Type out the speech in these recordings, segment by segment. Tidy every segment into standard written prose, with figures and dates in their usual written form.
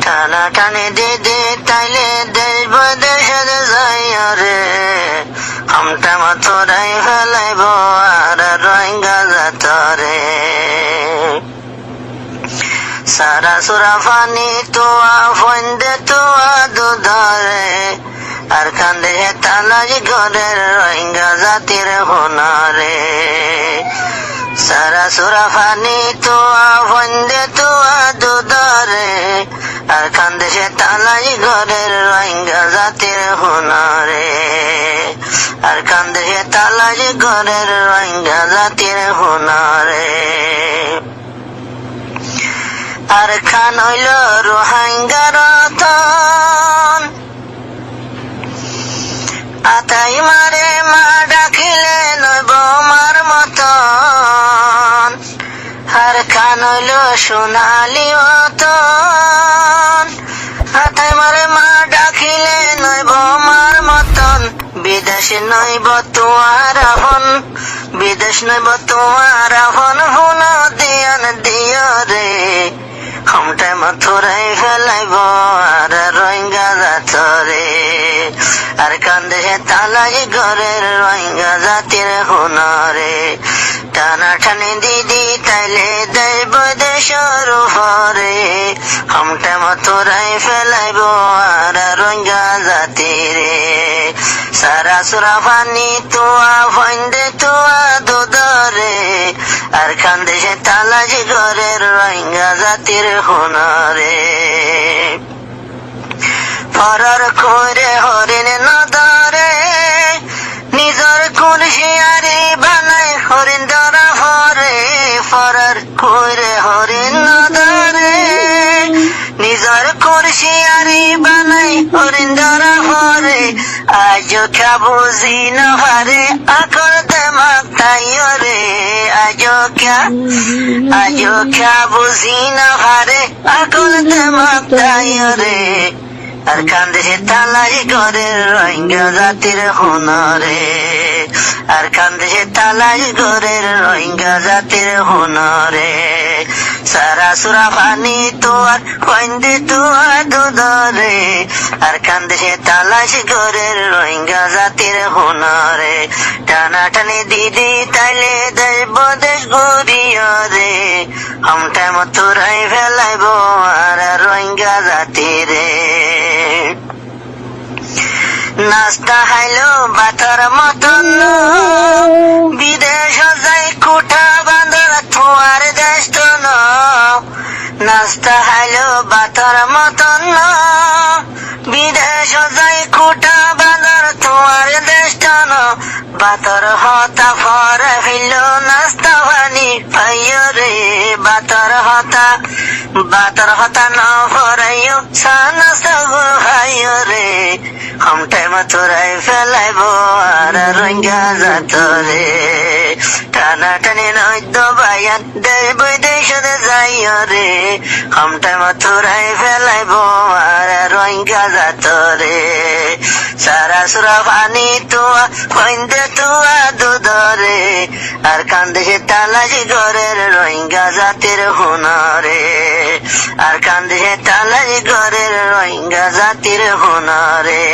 টানা টানে দিদি তাইলে দেশ বদেশের যাই রে আমটা মাথরাই ফেলাইব আর রোহিঙ্গা জাতরে সারা সুরা ফানি তোয়া ফন্দে তোয়া দুধরে আর কান্দে তালাজ ঘরের রোহিঙ্গা জাতির হোনারে সারা সুরা ফানি তোয়া ফন্দে তোয়া দুধরে আর কান্দে তালাজ ঘরের রোহিঙ্গা জাতির হোনারে আর কান্দে তালাজ ঘরের রোহিঙ্গা জাতির হোনারে আর খান হইল রোহিঙ্গার রতন আতাই মারে মা ডাকিলে নইব মার মতন আর খান হইল সোনালি মতন আতাই মারে মা ডাকিলে নইব মার মতন বিদেশ নইব তোমার আপন বিদেশ নইব তোমার আপন হুন দিয়ান দিয় রে আমটা মাথরাই ফেলাইব আর রোহিঙ্গা জাতরে আর কান্দে তালাই ঘরের রোহিঙ্গা জাতির হোনারে টানা টানি দিদি তাইলে দেশ বদেশের উপরে আমটা মাথরাই ফেলাইব আর রোহিঙ্গা জাতিরে সারা সুরা ফানি তোয়া ফন্দে তোয়া দুধরে আর কান্দে তালাজ ঘরের রোহিঙ্গা জাতির হোনারে পরার করে হরিণ নদরে নিজর কোন শিয়ারি বানাই হরিণ ধরা হরে পরার করে হরিণ নদরে নিজর কোন শিয়ারি বানাই হরিণ ধরা হরে আজ বুঝি নহারে আকর দেমাক তাই রে আজ বুঝি নহারে আকর দেমাক তাই রে আর কান্দে তালাই ঘরের রোহিঙ্গা জাতির হোনারে আর কান্দে তালাই ঘরের রোহিঙ্গা জাতির হোনারে সারা সুরা ফানি তোয়ার ফন্দে তোয়া দুধরে আর কান্দে তালাশ ঘরের রোহিঙ্গা জাতির হোনারে টানা টানি দিদি তাইলে দেশ বদেশ ঘুরিয় রে আমটা মাথরাই ফেলাইব আর রোহিঙ্গা জাতিরে নাস্তা হাইলো বাতার মতন বিদেশ যাই কুঠা বাঁধর থোয়ার দেশ নাস্তা হাইলো বাতার মতন বিদেশ যাই কুঠা বাঁধর থোয়ার দেশ বাতর হতা ফর হইল নাস্তা পানি পাইয় রে বাতর হতা ন ফরাইও নাস্তা ভাইয় রে আমটা মাথরাই ফেলাইব আর রোহিঙ্গা জাতরে টানা টানি নৈদ্য বায়ান দেশ বৈদেশে যাইয় রে আমটা মাথরাই ফেলাইব আর রোহিঙ্গা জাতরে সারা সুরা পানি তোয়া ফন্দে তোয়া দুধরে আর কান্দে তালাশ ঘরের রোহিঙ্গা জাতির হোনারে আর কান্দে তালাশ ঘরের রোহিঙ্গা জাতির হোনারে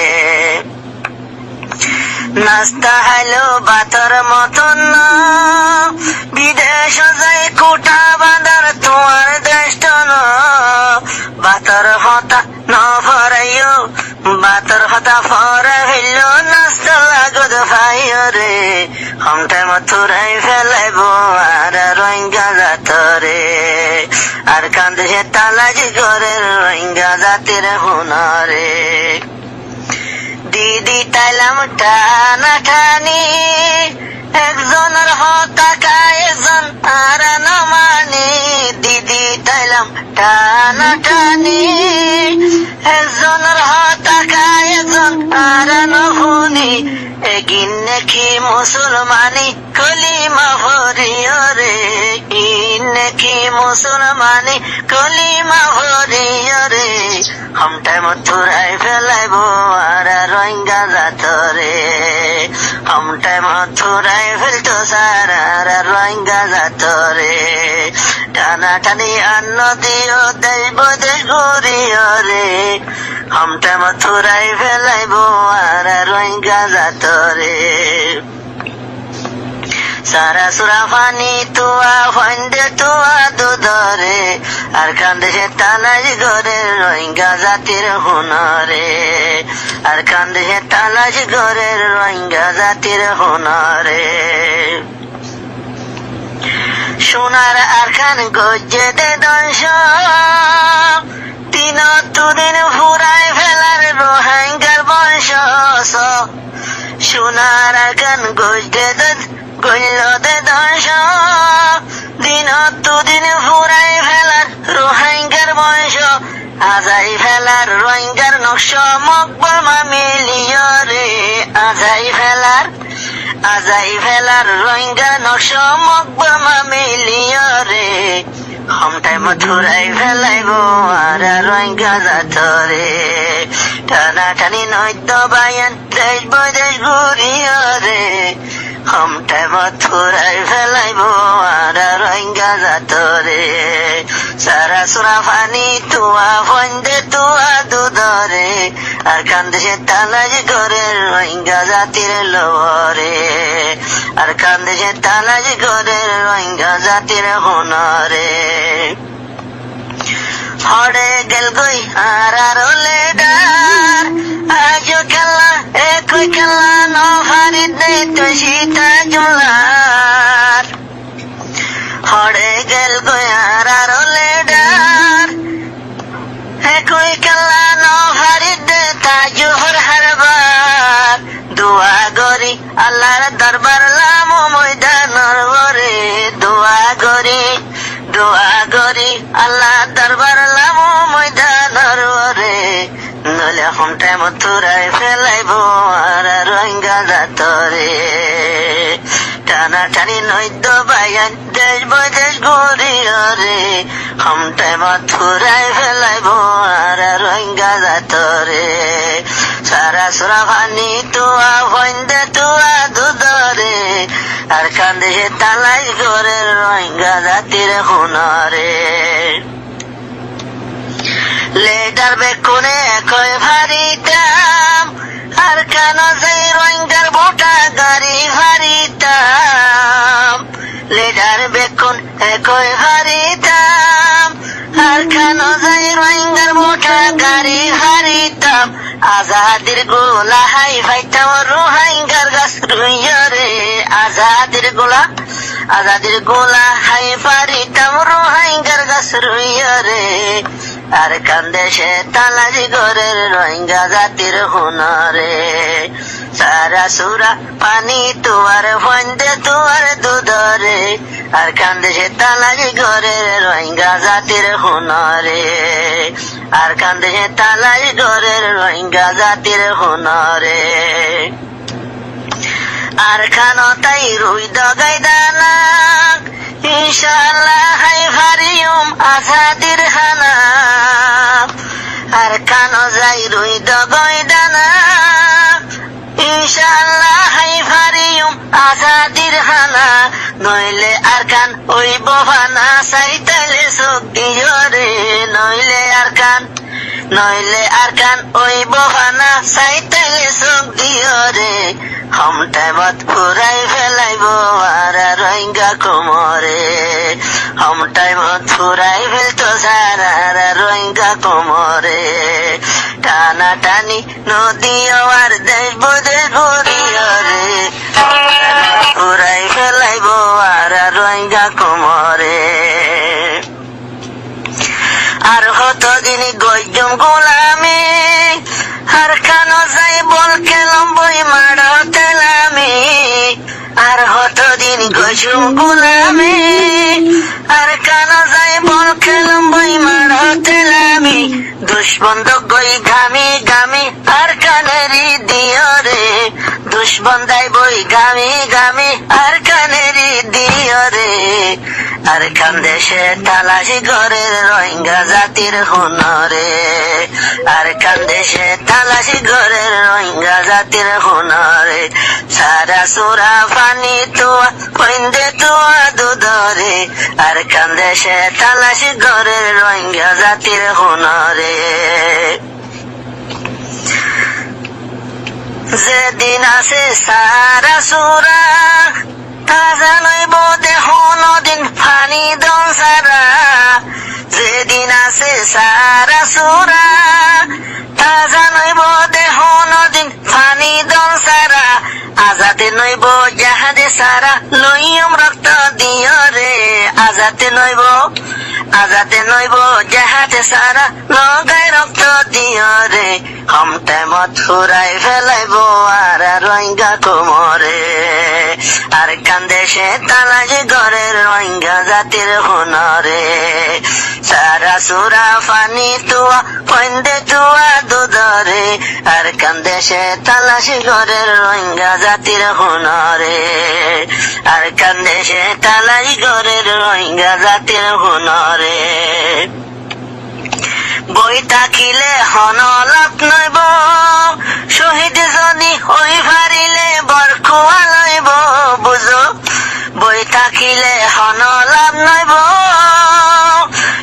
নাস্তা হাইলো বাতর মতন বিদেশ যাই কুটা বাঁধার তোমার দেশ বাতর হতা ন ফরাইও বাতর হতা ফরা হইল নাস্তা লাগত ভাইয় রে আমটা মাথরাই ফেলাইব আর রোহিঙ্গা জাতরে আর কান্দে তালাশ ঘরের রোহিঙ্গা জাতির হোনারে দিদি তাইলাম টানা টানি একজনের হতা একজন আর নামানি দিদি তাইলাম টানা টানি একজনের হতা একজন আর নহুনি এগিন নাকি মুসলমানি কলিমা ভরিয় রে ইন নাকি মুসলমানি কলিমা ভরিয় রে আমটা মাথরাই ফেলাইব আর রোহিঙ্গা জাতরে আমটা মাথরাই ফেলতো সারা রোহিঙ্গা জাতরে টানা টানা টানি অন্ন দিও দেশ বদেশ ঘুরিও রে হামটা মথুরাই ফেলাইব আর রোহিঙ্গা জাতরে সারা সুরা ফানি তুয়া ফন্দে তুয়া দুধরে আর কান্দেশে তালাশ করে রোহিঙ্গা জাতির হুনরে আর কান্দেশে তালাশ করে রোহিঙ্গা জাতির হুনরে সোনার আর খান গজ্জে দে দংশ দিন ফুরাই ফেলার রোহিঙ্গার বংশ সোনার আর খান গজ্জে গল্ল দে দংশ দিন ফুরাই ফেলার রোহিঙ্গার বংশ আজাই ফেলার রোহিঙ্গার নকশ মকবল মিলিয় রে আজাই ফেলার রোহিঙ্গা নকশ মকবল মিলিয় রে হামটাই মথুরাই ফেলাইব আর রোহিঙ্গা জাতরে টানা টানি নৈদ্য বায়ান দেশ বদেশ ঘুরিয় রে হামটাই মথুরাই ফেলাইব আর রোহিঙ্গা জাতরে সারা সুরা ফানি তুয়া ফন্দে তুয়া দুধরে আর কান্দেশে তালাশ করে রোহিঙ্গা জাতির লবরে আর কান্দেশে তালাশ করে রোহিঙ্গা জাতির হুনরে হড়ে গেল গই আর লেডার আজ খেলা একই খেলা নহারি দে তো সীতা জোলার হড়ে গেল গই আর লেডার একই খেলা নহারি দে তাজুহর হারবার দোয়া গরি আল্লাহর দরবার লাম ময়দানর গরে দোয়া গরি আল্লাহ দরবার লাম ময়দানর গরে নলে হামটাই মথুরাই ফেলাইব আর রোহিঙ্গা জাতরে টানা টানি নৈদ্য বায়ান দেশ বদেশ ঘুরিয় রে হামটাই মথুরাই ফেলাইব আর রোহিঙ্গা জাতরে সারা সুরা ফানি তুয়া ফন্দে তুয়া দুধরে আর কান্দেশে তালাশ করে রোহিঙ্গা জাতির হুনরে লেটার বেকুনে একই ভারি দাম আর কেন সেই রোহিঙ্গার ভোটা গাড়ি ভারি দাম লেটার বেকুন একই ভারি দাম আর কেন সেই রোহিঙ্গার ভোটা গাড়ি ভারি দাম আজাদির গোলা হাই ফাইতাম রোহিঙ্গার গাছ রুইয় রে আজাদির গোলা হাই ফারিতাম রোহিঙ্গার গাছ রুইয় রে আর কান্দেশে তালাশি করে রোহিঙ্গা জাতির হুনরে সারা সুরা পানি তুয়ার ফন্দে তুয়ার দুধরে আর কান্দেশে তালাশি করে রোহিঙ্গা জাতির হুনরে আর কান্দেশে তালাশি করে রোহিঙ্গা জাতির হুনরে আর খানো তাই রুই দগাই দানা ইনশাআল্লাহ হাই ফারিয়ম আজাদির হানা আর খানো যাই রুই দগাই দানা ইনশাআল্লাহ হাই ফারিয়ম আজাদির হানা নইলে আর কান ওই বহানা সাইতালে চোখ দিও রে নইলে আর কান ওই বহানা সাইতালে চোখ দিও রে হামটাই মত ফুরাই ফেলাইব আর রোহিঙ্গা কোমরে হামটাই মত ফুরাই ফেলতো সারা রোহিঙ্গা কোমরে টানা টানি নদী আর দেশ বদেশ ঘুরিয় রে ফুরাই ফেলাইব আর রোহিঙ্গা কোমরে আর কতদিন গজ্জম গোলামি আর খানো যাই বল খেলাম বই মারা তেলামি আর কতদিন গজম গোলামি আর খানো যাই বল খেলাম বই মারা তেলামি দুষ্বন্ধ গই ঘামি আর কানেরি দিও রে বন্ধাই বই গামি গামি আর কানেরি দিও রে আর খান দেশে তালাশি ঘরের রোহিঙ্গা জাতির হুনরে আর খান দেশে তালাশি ঘরের রোহিঙ্গা জাতির হুনরে সারা সুরা পানি তুয়া কইন্দে তুয়া দুধরে আর খান দেশে তালাশি ঘরের রোহিঙ্গা জাতির হুনরে যেদিন আছে সারা সুরা তাজা লইব দেহ নদিন ফানি দন সারা যেদিন আছে সারা সুরা তাজা লইব দেহ নদিন ফানি দন সারা আজাতে নইব জাহাদে সারা লইয়ম রক্ত দিও রে আজাতে নইব জাহাদে সারা নগাই রক্ত দিও রে হম টাইমত ফুরাই ফেলাইব আর রোহিঙ্গা কোমরে আর কান্দেশে তালাশি ঘরের রোহিঙ্গা জাতির হুনরে সারা সুরা ফানি তুয়া কইন্দে তুয়া দুধরে আর কান্দেশে তালাশি ঘরের রোহিঙ্গা জাতির হুনরে আর কান্দেশে তালাশি ঘরের রোহিঙ্গা জাতির হুনরে বই থাকিলে হনলাপ নইব শহীদ যদি হই ফারিলে বরখুয়া লইব বুঝো বই থাকিলে হনলাপ নইব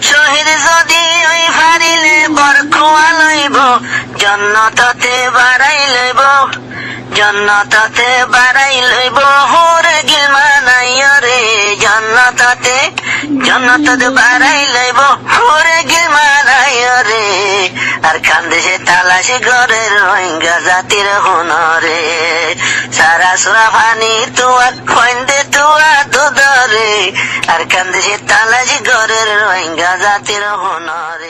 শহীদ যদি হই ফারিলে বরখুয়া লইব জন্নততে বাড়াই লইব হোরে গিলমানাইয় রে জন্নততে বাড়াই লইব হোরে গিলমানাইয় রে আর কান্দেশে তালাশি ঘরের রোহিঙ্গা জাতির হুনরে সারা সুরা ফানি তুয়া কইন্দে তুয়া দুধরে আর কান্দেশে তালাশি ঘরের রোহিঙ্গা জাতির হুনরে